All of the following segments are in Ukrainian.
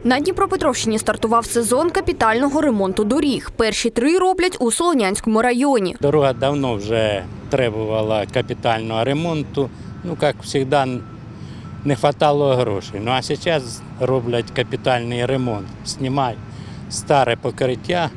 На Дніпропетровщині стартував сезон капітального ремонту доріг. Перші 3 роблять у Солонянському районі. Дорога давно вже требувала капітального ремонту. Як завжди, не вистачало грошей. А зараз роблять капітальний ремонт. Знімають старе покриття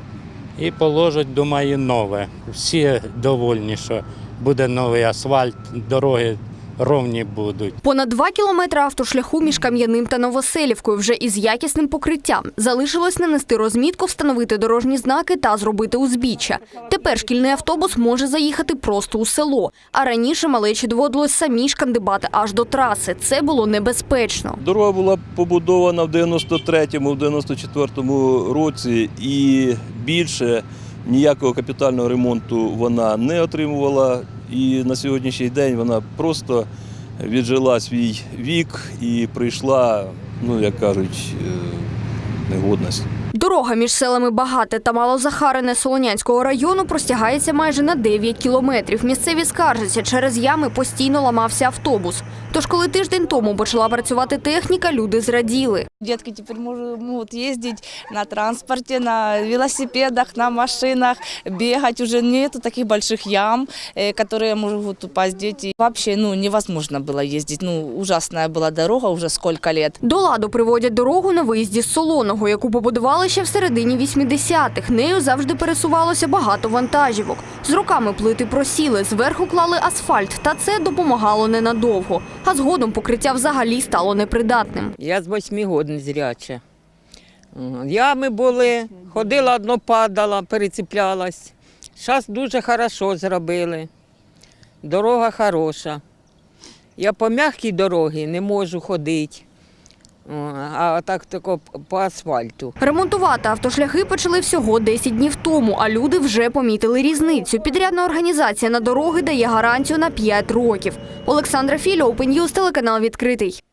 і положать, думаю, нове. Всі довольні, що буде новий асфальт, дороги ровні будуть. Понад 2 кілометри автошляху між Кам'яним та Новоселівкою вже із якісним покриттям. Залишилось нанести розмітку, встановити дорожні знаки та зробити узбіччя. Тепер шкільний автобус може заїхати просто у село. А раніше малечі доводилось самі шкандибати аж до траси. Це було небезпечно. Дорога була побудована в 93-му, в 94-му році і більше ніякого капітального ремонту вона не отримувала. І на сьогоднішній день вона просто віджила свій вік і прийшла, як кажуть, негодність. Дорога між селами Багате та Малозахарине Солонянського району простягається майже на 9 кілометрів. Місцеві скаржаться, через ями постійно ламався автобус. Тож, коли тиждень тому почала працювати техніка, люди зраділи. Дітки тепер можуть їздити на транспорті, на велосипедах, на машинах, бігати. Вже немає таких великих ям, які можуть упасть діти. Взагалі невозможно було їздити. Ужасна була дорога вже скільки років. До ладу приводять дорогу на виїзді з Солоного, яку побудували ще в середині 80-х. Нею завжди пересувалося багато вантажівок. З роками плити просіли, зверху клали асфальт, та це допомагало ненадовго. А згодом покриття взагалі стало непридатним. Я з 8 років незряча. Ями були, ходила, одно падала, переціплялась. Зараз дуже добре зробили. Дорога хороша. Я по м'якій дорозі не можу ходити. А так по асфальту. Ремонтувати автошляхи почали всього 10 днів тому, а люди вже помітили різницю. Підрядна організація на дороги дає гарантію на 5 років. Олександра Філя, Open News, телеканал «Відкритий».